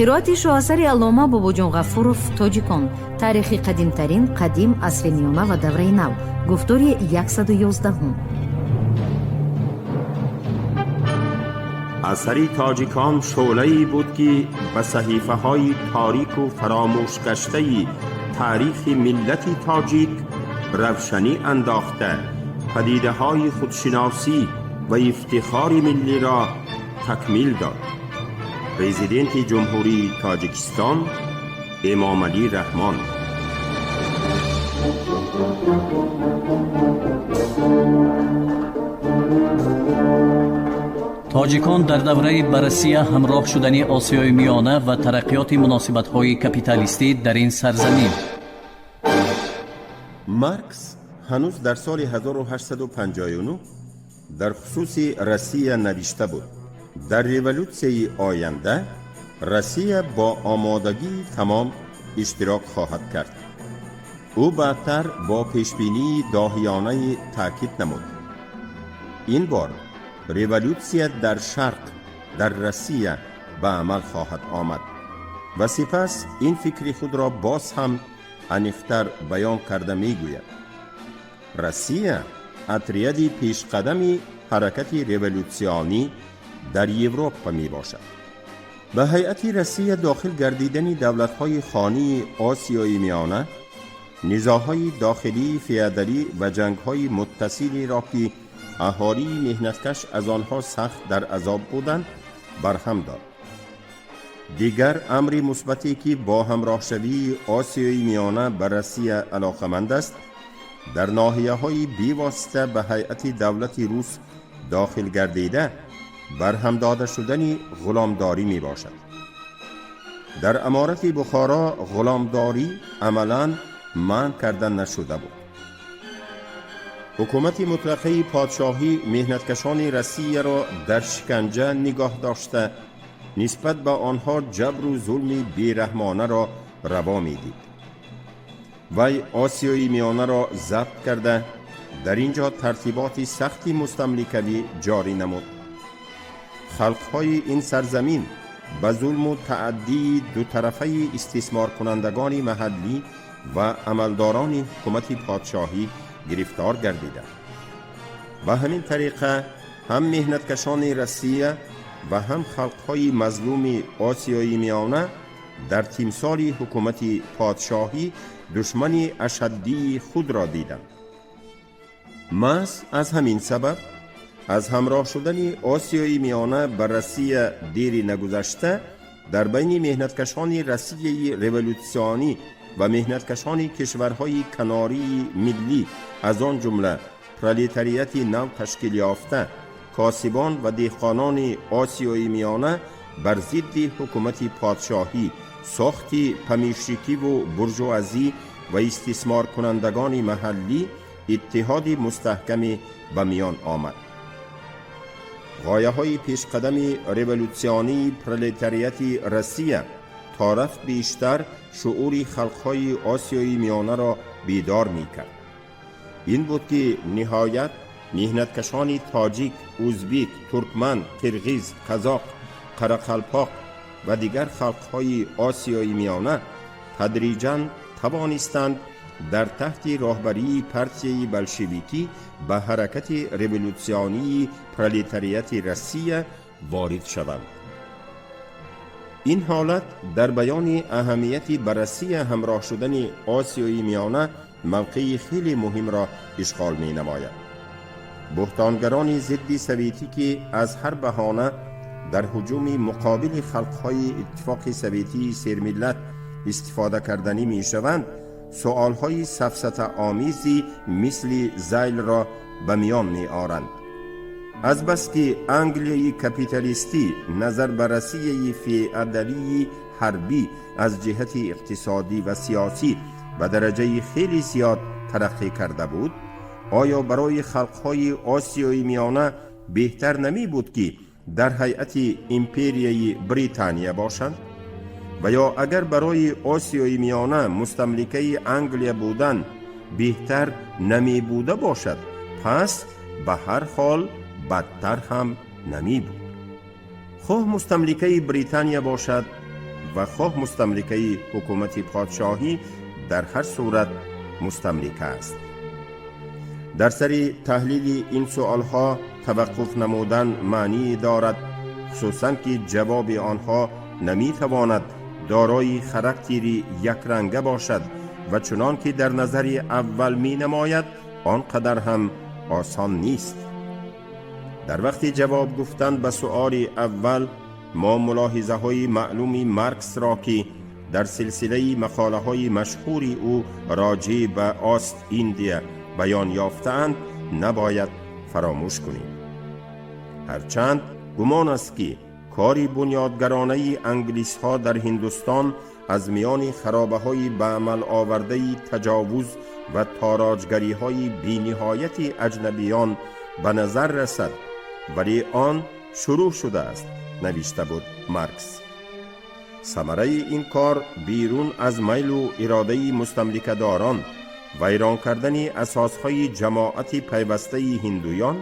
قرائت شاهاثر علامه باباجان غفورов تاجیکان، تاریخ قدیمترین قدیم عصر میانه و دوره نو، گفتاری 111. اثری تاجیکان شعله‌ای بود که به صحیفه‌های تاریک و فراموش گشته تاریخ ملت تاجیک روشنی انداخته، پدیده‌های خودشناسی و افتخار ملی را تکمیل داد. پرزیدنت جمهوری تاجیکستان امامعلی رحمان. تاجیکان در دوره بررسی همراه شدن آسیای میانه و ترقیات مناسبت‌های کپیتالیستی در این سرزمین. مارکس هنوز در سال 1859 در خصوص روسیه نوشته بود: در ریولوسیون آینده روسیه با آمادگی تمام اشتراک خواهد کرد. او بعدتر با پیشبینی داهیانه تاکید نمود: این بار ریولوسیه در شرق در روسیه به عمل خواهد آمد و سپس این فکر خود را باز هم انیق‌تر بیان کرده می گوید: روسیه اتریدی پیش قدمی حرکت ریولوسیونی در اروپا می باشد. به هیئت روسیه داخل گردیدن دولت‌های خانی آسیای میانه، نزاع‌های داخلی فئودالی و جنگ‌های متصلی را که اهالی مهنتکش از آنها سخت در عذاب بودند برهم داد. دیگر امری مثبتی که با همراه شوی آسیای میانه به روسیه علاقمند است، در ناحیه‌های بی‌واسطه به هیئت دولت روس داخل گردیده برهم داده شدن غلامداری می باشد. در امارت بخارا غلامداری عملاً منع کرده نشده بود. حکومت مطلقه پادشاهی مهنتکشان روسیه را در شکنجه نگاه داشته، نسبت به آنها جبر و ظلم بیرحمانه را روا می دید. وی آسیای میانه را ضبط کرده در اینجا ترتیبات سختی مستملکوی جاری نمود. خلقهای این سرزمین به ظلم و تعدی دو طرفه استثمار کنندگان محلی و عملداران حکومت پادشاهی گرفتار گردیده. به همین طریقه هم مهنتکشان روسیه و هم خلقهای مظلوم آسیای میانه در تمثال حکومت پادشاهی دشمن اشدی خود را دیدند. محض از همین سبب از همراه شدن آسیای میانه بر روسیه دیری نگذشته، در بین مهنتکشان روسیه ریولوسیونی و مهنتکشان کشورهای کناری ملی، از آن جمله پرولتاریات نو تشکیل یافته، کاسبان و دهقانان آسیای میانه بر ضد حکومت پادشاهی، ساخت پمیشکی و برجوازی و استثمار کنندگان محلی اتحاد مستحکم به میان آمد. غایه های پیش قدم ریولوسیونی پرولتاریات روسیه تا رفت بیشتر شعور خلقهای آسیای میانه را بیدار می کرد. این بود که نهایت مهنتکشان تاجیک، ازبک، ترکمن، کرغیز، قزاق، قرقلپاق و دیگر خلقهای آسیای میانه تدریجاً توانستند در تحت راهبری پارتی بلشویکی به حرکت ریولوسیونی پرولتاریات روسیه وارد شوند. این حالت در بیان اهمیت بررسی همراه شدن آسیای میانه موقعی خیلی مهم را اشغال می نماید. بهتانگران ضد سویتی که از هر بهانه در هجوم مقابل خلقهای اتفاق سویتی سرملت استفاده کردنی می شوند، سؤالهای سفسطه آمیزی مثل زیل را به میان می آرند. از بس که انگلیای کپیتالیستی نظر بررسی فئودالی حربی از جهت اقتصادی و سیاسی به درجه خیلی زیاد ترقی کرده بود، آیا برای خلقهای آسیای میانه بهتر نمی بود که در هیئت امپریای بریتانیا باشند؟ و یا اگر برای آسیای میانه مستملکه انگلیا بودن بهتر نمی بوده باشد، پس به هر حال بدتر هم نمی بود. خواه مستملکه بریتانیا باشد و خواه مستملکه حکومت پادشاهی در هر صورت مستملکه است. در سر تحلیل این سؤالها توقف نمودن معنی دارد، خصوصاً که جواب آنها نمیتواند دارای خاراکتری یکرنگه باشد و چنان که در نظر اول می نماید آنقدر هم آسان نیست. در وقت جواب گفتن به سؤال اول ما ملاحظه های معلوم مارکس را که در سلسله مقاله های مشهور او راجع به آست ایندیا بیان یافتند نباید فراموش کنیم. هرچند گمان است که کاری بنیادگرانه انگلیس ها در هندوستان از میان خرابه های به عمل آورده تجاوز و تاراجگری های بی نهایت اجنبیان به نظر رسد، ولی آن شروع شده است، نوشته بود مارکس. ثمره این کار بیرون از میل و اراده مستملکه‌داران ویران کردن اساسهای جماعت پیوسته هندویان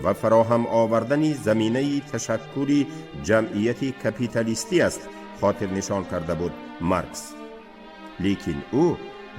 و فراهم آوردن زمینه تشکل جمعیت کپیتالیستی است خاطر نشان کرده بود مارکس. لیکن او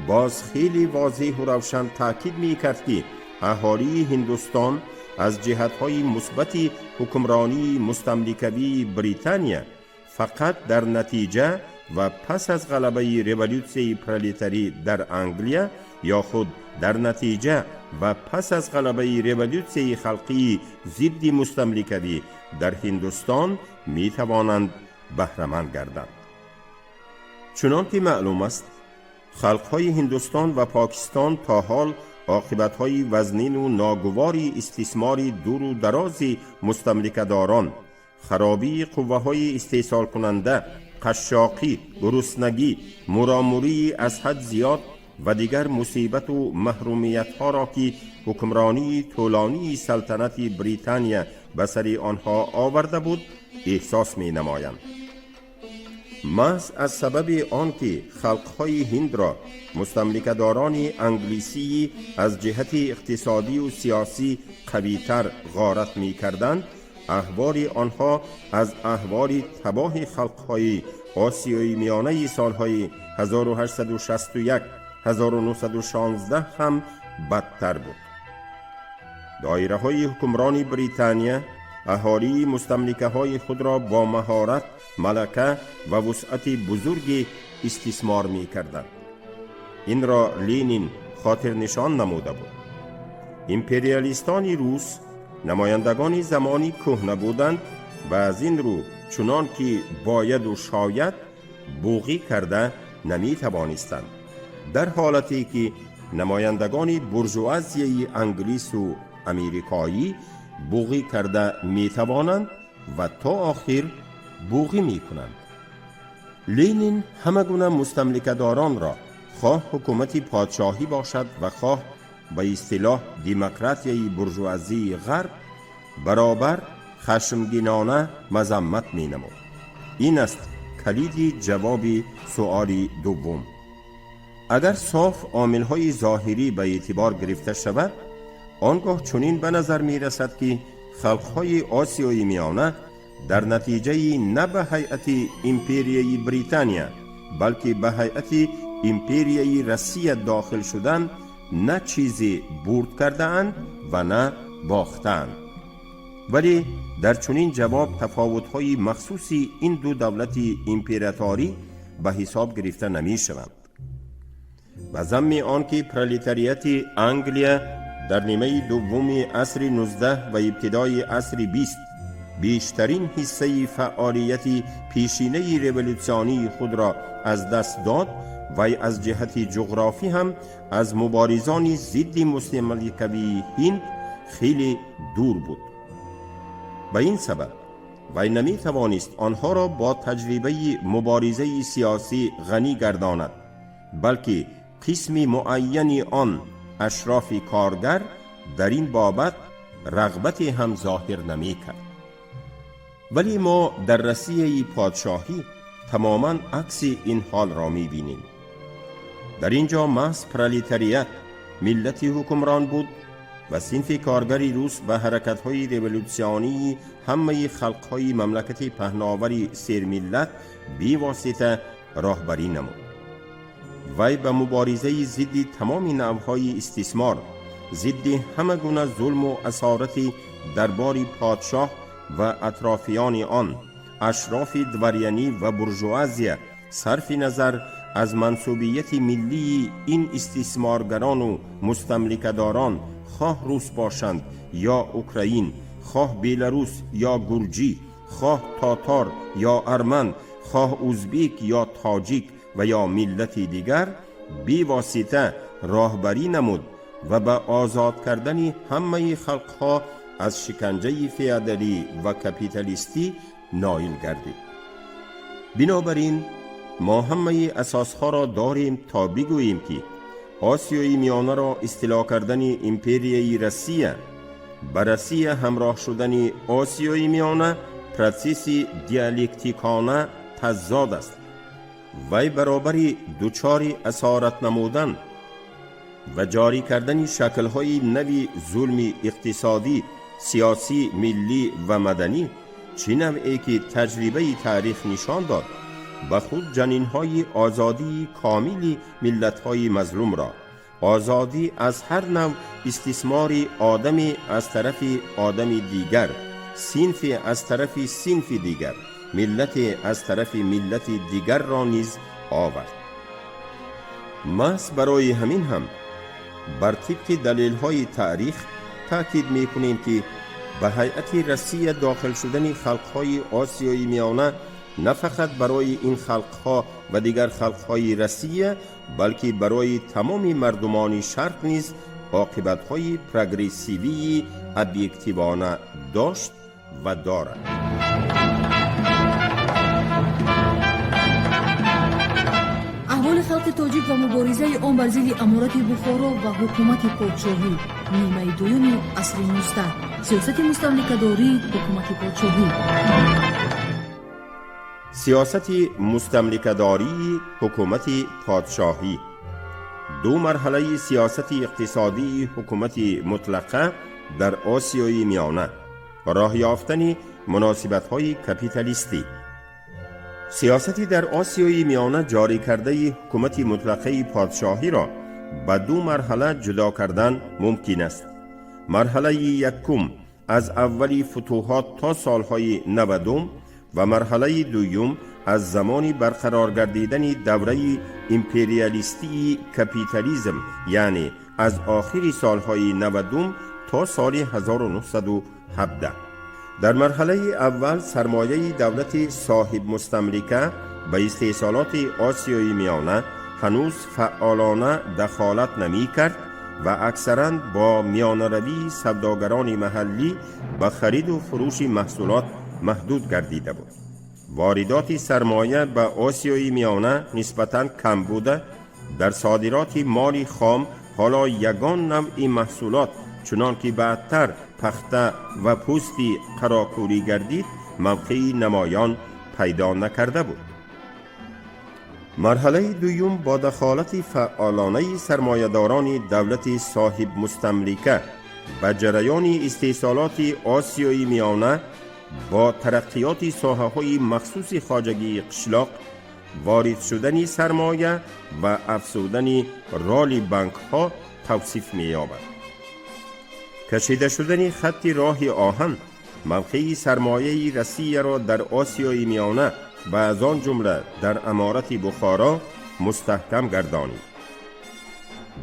باز خیلی واضح و روشن تاکید می کرد که اهالی هندوستان از جهت‌های مثبت حکمرانی مستملکوی بریتانیا فقط در نتیجه و پس از غلبه رولوسیون پرولتاری در انگلیا یا خود در نتیجه و پس از غلبه رولوسیون خلقی ضد مستملکوی در هندوستان می توانند بهره‌مند گردند. چنانکه معلوم است خلق‌های هندوستان و پاکستان تا حال عاقبت‌های وزنین و ناگواری استثمار دور و دراز مستملکه‌داران، خرابی قوه‌های استحصال کننده، قشاقی، گرسنگی، مراموری از حد زیاد و دیگر مصیبت و محرومیت‌ها را که حکمرانی طولانی سلطنت بریتانیا به سر آنها آورده بود احساس می‌نمایند. محض از سبب آنکه خلق‌های هند را مستملکه‌داران انگلیسی از جهت اقتصادی و سیاسی قوی‌تر غارت می‌کردند، احوال آنها از احوال تباه خلق‌های آسیای میانه سالهای 1861 1916 هم بدتر بود. دایره‌های حکمرانی بریتانیا اهالی مستملکه‌های خود را با مهارت، ملکه و وسعت بزرگی استثمار می‌کردند. این را لینین خاطر نشان نموده بود. امپریالیستان روس نمایندگان زمانی کهنه بودند و از این رو چنان که باید و شاید بوغی کرده نمی توانستند، در حالتی که نمایندگان بورژوازی انگلیس و امریکایی بوغی کرده می توانند و تا آخر بوغی می کنند. لینین همه گونه مستملکه‌داران را خواه حکومت پادشاهی باشد و خواه به اصطلاح دموکراسی بورژوازی غرب برابر خشمگینانه مذمت می نمود. این است کلید جواب سؤال دوم. اگر صاف عامل‌های ظاهری به اعتبار گرفته شود، آنگاه چنین به نظر می رسد که خلق‌های آسیای میانه در نتیجه نه به هیئت امپریای بریتانیا بلکه به هیئت امپریای روسیه داخل شدن نه چیزی برد کرده اند و نه باختند. ولی در چنین جواب تفاوت‌های مخصوص این دو دولت امپراتوری به حساب گرفته نمی شوند. و ضمن آنکه پرولتاریات انگلیا در نیمه دوم عصر 19 و ابتدای عصر 20 بیشترین حصه فعالیت پیشینه رولوسیونی خود را از دست داد و از جهت جغرافی هم از مبارزان ضد مستملکوی هند خیلی دور بود. به این سبب وی نمی توانست آنها را با تجربه مبارزه سیاسی غنی گرداند، بلکه قسم معینی آن اشراف کارگر در این بابت رغبت هم ظاهر نمی کرد. ولی ما در روسیه پادشاهی تماما عکس این حال را می بینیم. در اینجا محض پرولتاریات ملت حکمران بود و صنف کارگری روس به حرکت‌های رولوسیونی همه خلق‌های مملکت پهناوری سرملت بی واسطه راهبری نمود. وی به مبارزه ضد تمام نوع‌های استثمار، ضد همه گونه ظلم و اسارت دربار پادشاه و اطرافیان آن، اشراف دورینی و بورژوازی، صرف نظر از منسوبیت ملی این استثمارگران و مستملکه‌داران، خواه روس باشند یا اوکراین، خواه بیلاروس یا گرجی، خواه تاتار یا ارمن، خواه ازبک یا تاجیک و یا ملت دیگر، بی واسطه راهبری نمود و به آزاد کردن همه خلقها از شکنجه فئودالی و کپیتالیستی نائل گردید. بنابراین ما همه اساسها را داریم تا بگوییم که آسیای میانه را اصلاح کردن امپریای روسیه با روسیه همراه شدن آسیای میانه پروسس دیالکتیکانه تضاد است. وی برابر دوچار اسارت نمودن و جاری کردن شکل‌های نوی ظلم اقتصادی، سیاسی، ملی و مدنی، چه نوعی که تجربه تاریخ نشان داد، به خود جنین‌های آزادی کاملی ملت‌های مظلوم را، آزادی از هر نوع استثمار آدمی از طرف آدم دیگر، صنف از طرف صنف دیگر، ملت از طرف ملت دیگر را نیز آورد. محض برای همین هم بر طبق دلیل‌های تاریخ تأکید می‌کنیم که به هیئت روسیه داخل شدن خلق‌های آسیای میانه نه فقط برای این خلق‌ها و دیگر خلق‌های روسیه، بلکه برای تمام مردمان شرق نیز عاقبت‌های پروگرسیوی ابیکتیوانه داشت و دارد. احوال خلق تاجیک و مبارزه آن بر ضد امارت بخارا و حکومت پادشاهی، نیمه دوم عصر 19، سیاست مستملکه‌داری حکومت پادشاهی. سیاست مستملکه‌داری حکومت پادشاهی. دو مرحله سیاست اقتصادی حکومت مطلقه در آسیای میانه، راه یافتن مناسبت‌های کپیتالیستی. سیاستی در آسیای میانه جاری کرده حکومت مطلقه پادشاهی را به دو مرحله جدا کردن ممکن است. مرحله یکم از اولی فتوحات تا سالهای 90 و مرحله دوم از زمان برقرار گردیدن دوره امپریالیستی کپیتالیسم، یعنی از آخر سالهای 90 تا سال 1917. در مرحله اول سرمایه دولت صاحب مستملکه به استحصالات آسیای میانه هنوز فعالانه دخالت نمی کرد و اکثراً با میانروی سوداگران محلی به خرید و فروش محصولات محدود گردیده بود. واردات سرمایه به آسیای میانه نسبتاً کم بوده. در صادرات مال خام حالا یگان نوع محصولات چنان که بعدتر پخته و پوستی قراقوری گردید موقعی نمایان پیدا نکرده بود. مرحله دوم با دخالت فعالانه سرمایه‌داران دولت صاحب مستملکه و جریان استحصالات آسیای میانه با ترقیات ساحه‌های مخصوص خواجگی قشلاق، وارد شدن سرمایه و افزودن رال بانک‌ها توصیف می‌یابد. کشیده شدن خط راه آهن موقعی سرمایه روسیه را در آسیای میانه و از آن جمله در امارت بخارا مستحکم گردانید.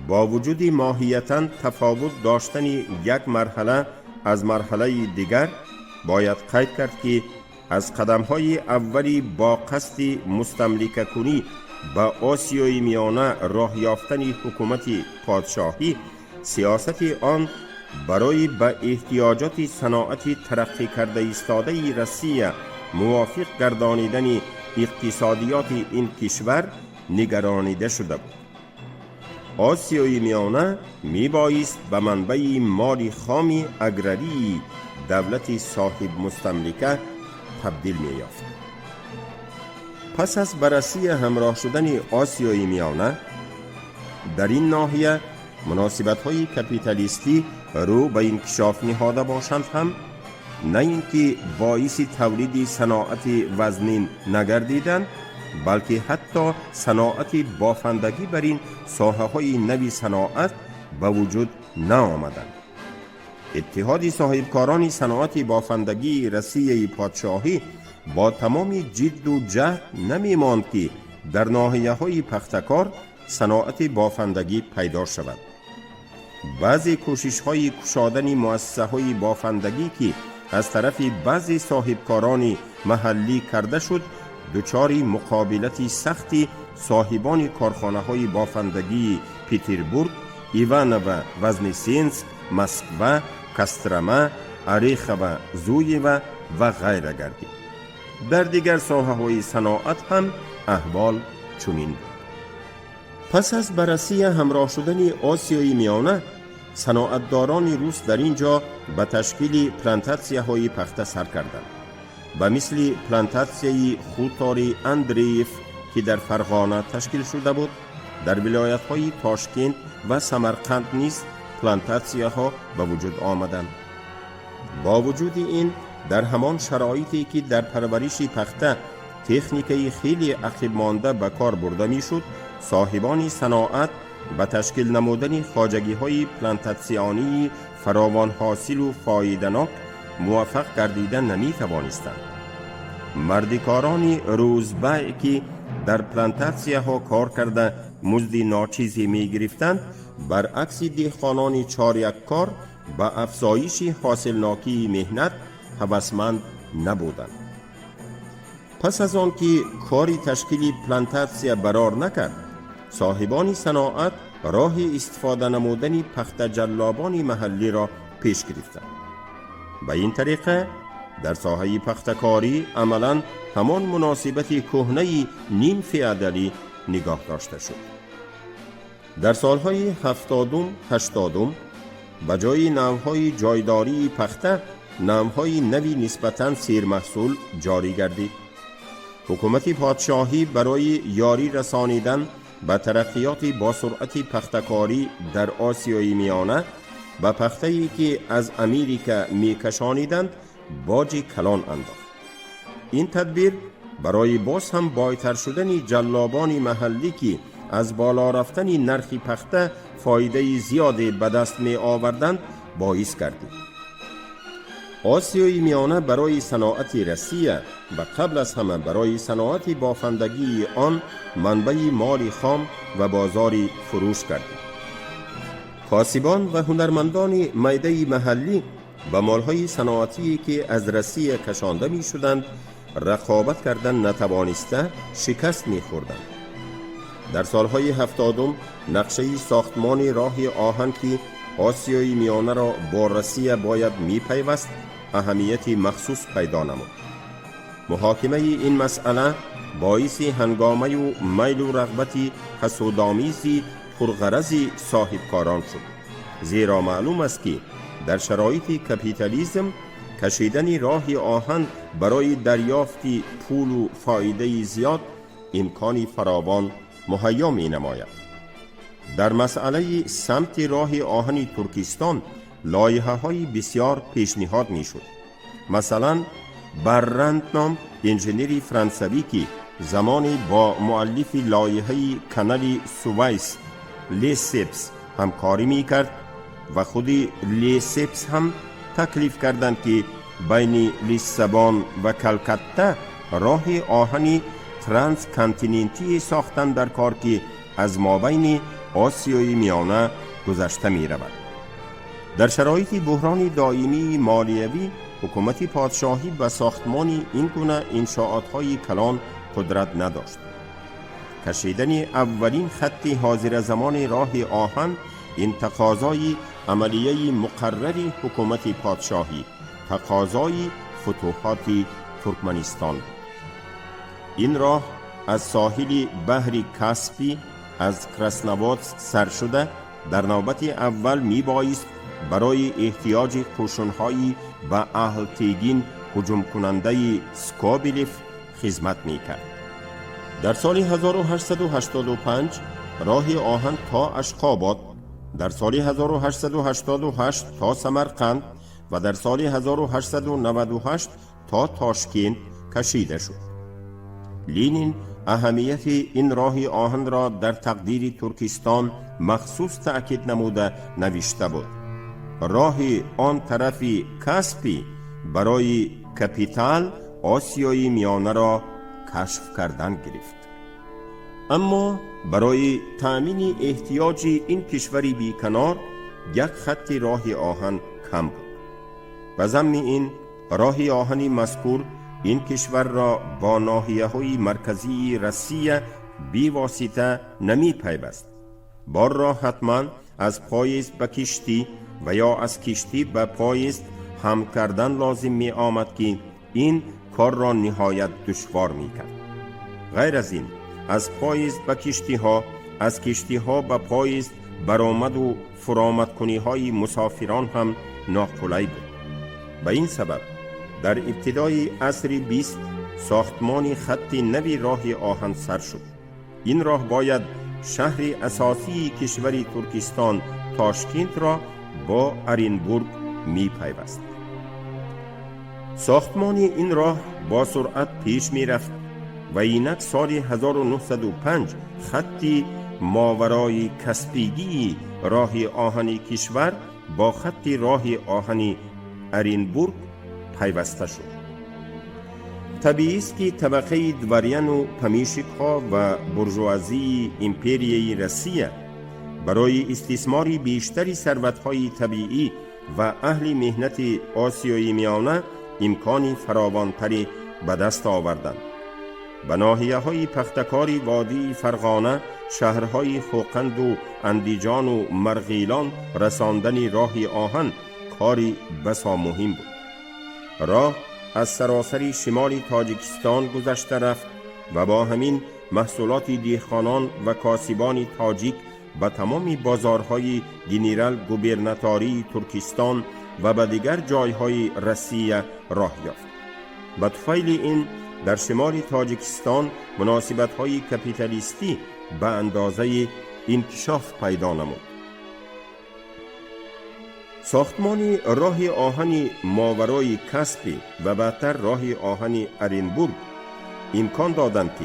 با وجود ماهیتاً تفاوت داشتن یک مرحله از مرحله دیگر، باید قید کرد که از قدم‌های اولی با قصد مستملکه کنی به آسیای میانه راه یافتن حکومت پادشاهی، سیاست آن برای به احتیاجات صناعت ترقی کرده ایستاده روسیه موافق گردانیدن اقتصادیات این کشور نگرانیده شده بود. آسیای میانه می بایست به منبع مال خام اگراری دولت صاحب مستملکه تبدیل می یافت. پس از بررسی همراه شدن آسیای میانه، در این ناحیه مناسبت‌های کپیتالیستی رو به انکشاف نهاده باشند هم نه اینکه باعث تولید صناعت وزنین نگردیدند، بلکه حتی صناعت بافندگی بر این ساحه‌های نوی صناعت به وجود نآمدند. اتحاد صاحبکاران صناعت بافندگی رسیه پادشاهی با تمام جد و جهد نمی ماند که در ناحیه‌های پختکار صناعت بافندگی پیدا شود. بعضی کوشش‌های کشادن مؤسسه‌های بافندگی که از طرف بعضی صاحبکاران محلی کرده شد، دچار مقابلت سختی صاحبان کارخانه‌های بافندگی پتربورگ، ایوانوو، وزنسینسک، مسکو، کسترما، اریخوو، زویو و غیره گردید. در دیگر ساحه‌های صناعت هم احوال چنین بود. پس از بررسی همراه شدن آسیای میانه، صناعتداران روس در اینجا به تشکیل پلانتاسیاهای پخته سر کردند. به مثل پلانتاسیای خوتار اندریف که در فرغانه تشکیل شده بود، در ولایت‌های تاشکند و سمرقند نیز پلانتاسیاها به وجود آمدند. با وجود این، در همان شرایطی که در پرورش پخته تکنیکی خیلی عقب مانده به کار برده میشد، صاحبان صناعت به تشکیل نمودن خواجگی‌های پلانتاسیونی فراوان حاصل و فایده‌ناک موفق گردیدن نمی توانستند. مردکاران روزبه که در پلانتاسیاها کار کرده مزد ناچیزی می گرفتند، برعکس دهقانان چاریککار به افزایش حاصلناکی مهنت هوسمند نبودند. پس از آن که کاری تشکیل پلانتاسیا برار نکرد، صاحبان صناعت راه استفاده نمودن پخت جلابان محلی را پیش گرفتند. به این طریقه در ساحه پختکاری عملاً همان مناسبت کهنه نیم فئودالی نگاه داشته شد. در سالهای 70-80 به جای نوهای جایداری پخته، نوهای نوی نسبتاً سیرمحصول جاری گردید. حکومت پادشاهی برای یاری رسانیدن به ترقیات با سرعت پختکاری در آسیای میانه، به پخته‌ای که از امریکا می‌کشانیدند باج کلان انداخت. این تدبیر برای باز هم بایتر شدن جلابان محلی که از بالا رفتن نرخ پخته فایده زیادی به دست می آوردند باعث گردید. آسیای میانه برای صناعت رسیه و قبل از همه برای صناعت بافندگی آن منبع مال خام و بازاری فروش گردید. کاسبان و هنرمندان میده محلی با مالهای صناعتی که از رسیه کشانده می شدند رقابت کردن نتوانسته شکست می خوردند. در سالهای 70 نقشه ساختمان راه آهن که آسیای میانه را با رسیه باید می پیوست اهمیت مخصوص پیدا نمود. محاکمه این مسئله باعث هنگامه و میل و رغبت حسودآمیزی پرغرض صاحبکاران شد، زیرا معلوم است که در شرایط کپیتالیسم کشیدن راه آهن برای دریافت پول و فایده زیاد امکانی فراوان مهیا می نماید. در مسئله سمت راه آهن ترکستان لایحه‌های بسیار پیشنهاد می شد. مثلا بررند نام انجینری فرانسوی که زمانی با مؤلف لایحه کانال سوئیس لیسپس همکاری می کرد و خود لیسپس هم تکلیف کردند که بین لیسبون و کلکته راه آهنی ترانس کانتیننتی ساختن در کار که از مابین آسیای میانه گذشته می رود. در شرایط بحران دائمی مالیوی حکومت پادشاهی به ساختمان این گونه انشاءات‌های کلان قدرت نداشت. کشیدن اولین خط حاضر زمان راه آهن این تقاضای عملیه مقرر حکومت پادشاهی، تقاضای فتوحات ترکمنستان. این راه از ساحل بحر کاسپی از کراسنوارسک سر شده در نوبت اول می بایست برای احتیاج قشون‌های به اهل تیگین هجوم کننده سکابلیف خدمت می کرد. در سال 1885 راه آهن تا اشخاباد در سال 1888 تا سمرقند و در سال 1898 تا تاشکند کشیده شد. لینین اهمیت این راه آهن را در تقدیر ترکستان مخصوص تأکید نموده نوشته بود: راه آن طرف کاسپی برای کپیتال آسیای میانه را کشف کردن گرفت. اما برای تأمین احتیاج این کشوری بیکنار یک خط راه آهن کم بود. و ضمن این راه آهنی مذکور این کشور را با ناحیه‌های مرکزی روسیه بی واسطه نمی پیوست. بار را حتما از پاییز به کشتی و یا از کشتی به پاییز هم کردن لازم می آمد که این کار را نهایت دشوار می کرد. غیر از این از پاییز به کشتی ها، از کشتی ها به پاییز برآمد و فرآمد کنی های مسافران هم ناقلای بود. به این سبب در ابتدای عصر 20 ساختمان خط نوی راه آهن سر شد. این راه باید شهر اساسی کشور ترکستان تاشکند را با ارینبورگ می پیوست. ساختمان این راه با سرعت پیش می رفت و اینک سال 1905 خطی ماورای کاسپیگی راه آهنی کشور با خط راه آهنی ارینبورگ پیوسته شد. طبیعی است که طبقه دورین و پمیشک‌ها و برجوازی امپریای روسیه برای استثمار بیشتری ثروت‌های طبیعی و اهل مهنت آسیای میانه امکانی فراوانتری به دست آوردند. به ناحیه‌های پختکاری وادی فرغانه، شهرهای خوقند و اندیجان و مرغیلان رساندن راه آهن کاری بسا مهم بود. راه از سراسر شمال تاجیکستان گذشته رفت و با همین محصولات دهقانان و کاسبان تاجیک به تمام بازارهای گنرال گوبرناتوری ترکستان و به دیگر جایهای روسیه راه یافت. به طفیل این در شمال تاجیکستان مناسبت‌های کپیتالیستی به اندازه انکشاف پیدا نمود. ساختمان راه آهن ماورای کاسپی و بعدتر راه آهن ارینبورگ امکان دادند که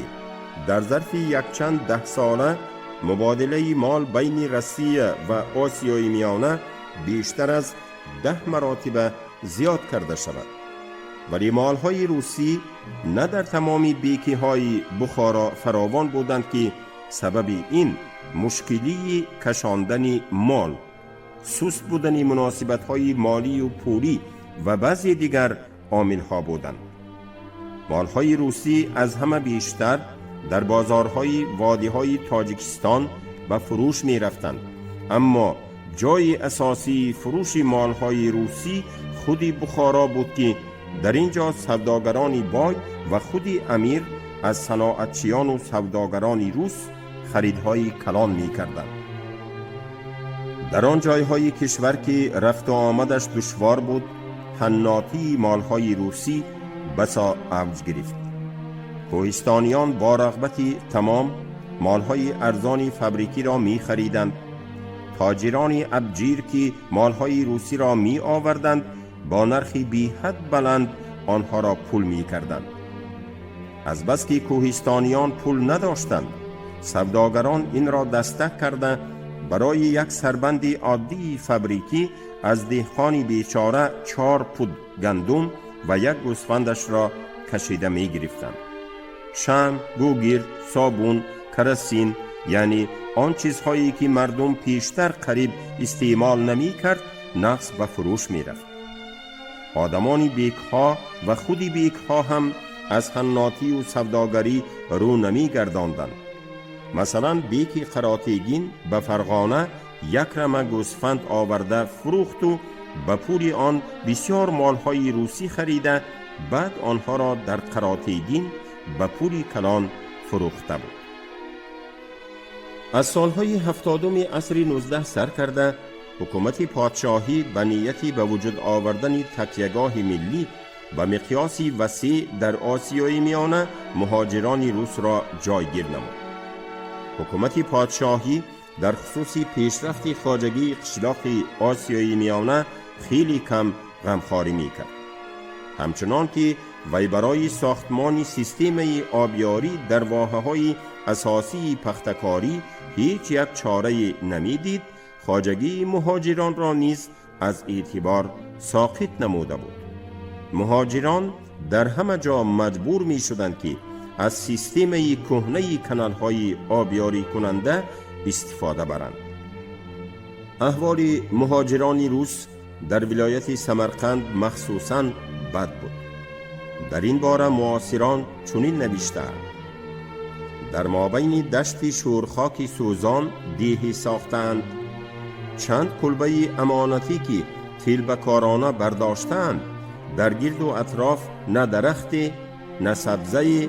در ظرف یک چند ده ساله مبادله مال بین روسیه و آسیای میانه بیشتر از 10 مراتب زیاد کرده شود. ولی مالهای روسی نه در تمامی بیکی‌های بخارا فراوان بودند که سبب این مشکلی کشاندن مال، سست بودن مناسبت‌های مالی و پولی و بعضی دیگر عامل‌ها بودند. مالهای روسی از همه بیشتر در بازارهای وادی‌های تاجیکستان به فروش می‌رفتند، اما جای اساسی فروش مالهای روسی خودی بخارا بود که در اینجا سوداگران بای و خودی امیر از صناعتچیان و سوداگران روس خریدهای کلان می‌کردند. در آن جایهای کشور که رفت و آمدش دشوار بود، حناطی مالهای روسی بسا اوج گرفت. کوهستانیان با رغبتی تمام مالهای ارزان فابریکی را می خریدند. تاجران ابجیر که مالهای روسی را می آوردند با نرخی بی حد بلند آنها را پول می کردند. از بس که کوهستانیان پول نداشتند، سوداگران این را دستک کرده برای یک سربند عادی فابریکی از دهقان بیچاره 4 پود گندم و یک گوسفندش را کشیده می گرفتند. شم، گوگرد، صابون، کرسین، یعنی آن چیزهایی که مردم پیشتر قریب استعمال نمی کرد نقص به فروش می رفت. آدمان بیکها و خودی بیکها هم از حناطی و سوداگری رو نمی گرداندند. مثلا بیکی قراتیگین به فرغانه یک رمه گوسفند آورده فروخت و به پول آن بسیار مالهای روسی خریده، بعد آنها را در قراتیگین به پول کلان فروخته بود. از سالهای 70 عصر 19 سر کرده حکومت پادشاهی به نیتی به وجود آوردن تکیهگاه ملی و مقیاسی وسیع در آسیای میانه مهاجران روس را جایگیر نمود. حکومت پادشاهی در خصوص پیشرفت خواجگی قشلاق آسیای میانه خیلی کم غمخواری میکرد. همچنان که وی برای ساختمان سیستم آبیاری در واحه‌های اساسی پختکاری هیچ یک چاره نمیدید، خواجگی مهاجران را نیز از اعتبار ساقط نموده بود. مهاجران در همه جا مجبور می شدند که از سیستم کهنه کانال های آبیاری کننده استفاده برند. احوال مهاجران روس در ولایت سمرقند مخصوصاً بد بود. در این باره معاصران چنین نوشته‌اند: در مابین دشت شورخاک سوزان دیهی ساختند، چند کلبه امانتی که تیلبکارانه برداشتند، در گرد و اطراف نه درخت نه سبزه،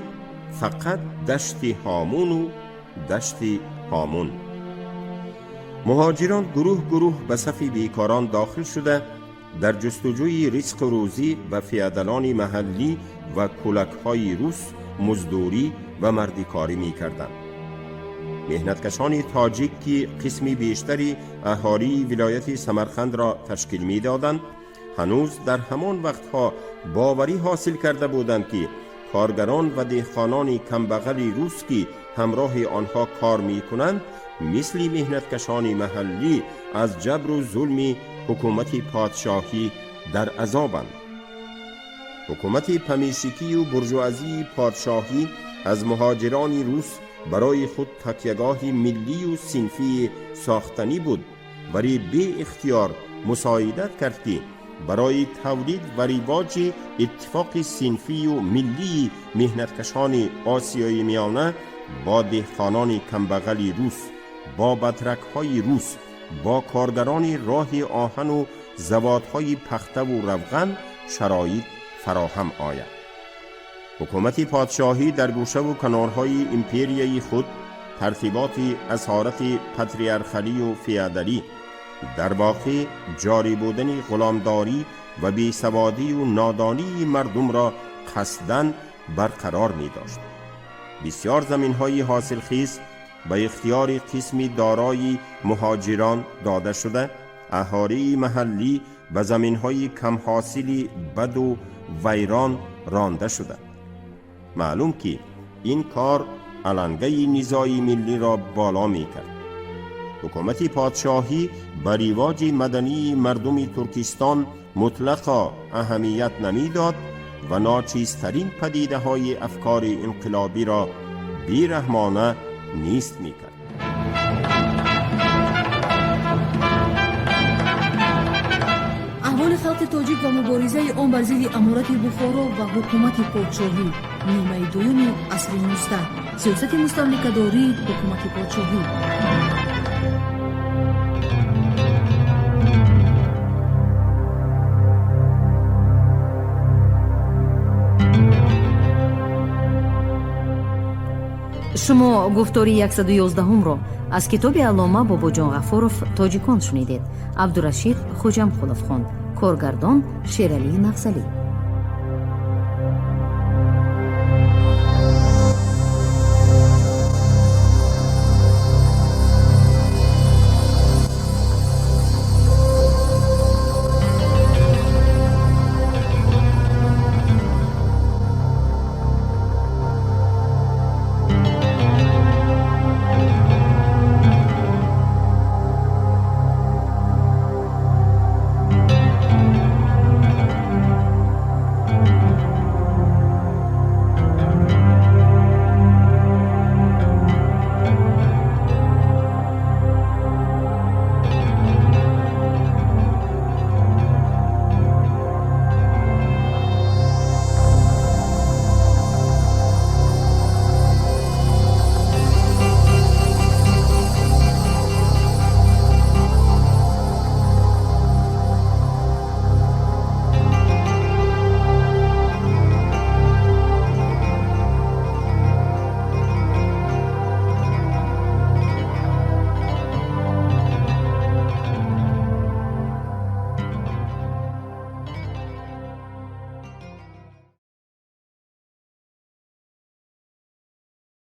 فقط دشت هامون و دشت هامون. مهاجران گروه گروه به صف بیکاران داخل شده در جستجوی رزق روزی و فیادلان محلی و کلک‌های روس مزدوری و مردکاری می کردند. مهنتکشان تاجیک که قسمی بیشتری اهالی ولایت سمرقند را تشکیل می دادند، هنوز در همان وقتها باوری حاصل کرده بودند که کارگران و دهقانان کمبغل روس که همراه آنها کار می کنند مثل مهنتکشان محلی از جبر و ظلم حکومت پادشاهی در عذابند. حکومت پمیشکی و برجوازی پادشاهی از مهاجران روس برای خود تکیهگاه ملی و صنفی ساختنی بود، ولی به اختیار مساعدت کرد که برای تولید و رواج اتفاق صنفی و ملی مهنتکشان آسیای میانه با دهقانان کمبغل روس، با بدرک‌های روس، با کارگران راه آهن و زوادهای پخته و روغن شرایط فراهم آید. حکومت پادشاهی در گوشه و کنارهای امپریای خود ترتیبات اسارت پاتریارخالی و فیادالی، در واقع جاری بودن غلامداری و بیسوادی و نادانی مردم را قصداً برقرار می داشت. بسیار زمین‌های حاصلخیز به اختیار قسمی دارای مهاجران داده شده، اهالی محلی به زمین‌های کم حاصلی بد و ویران رانده شده. معلوم که این کار علنگه نزاعی ملی را بالا می کرد. حکومت پادشاهی به رواج مدنی مردم ترکستان مطلقا اهمیت نمی داد و ناچیزترین پدیده های افکار انقلابی را بیرحمانه نیست می کرد. احوال خلق تاجیک و مبارزه آن بر ضد امارت بخارا و حکومت پادشاهی، نیمه دوم عصر 19، سیاست مستملکه‌داری حکومت پادشاهی. шумо гуфтори 111 ро аз китоби аллома бобоҷон ғафуров тоҷикон шунидед. абдурашид хуҷамқулов хонд, коргардон Шералӣ Нағзалӣ.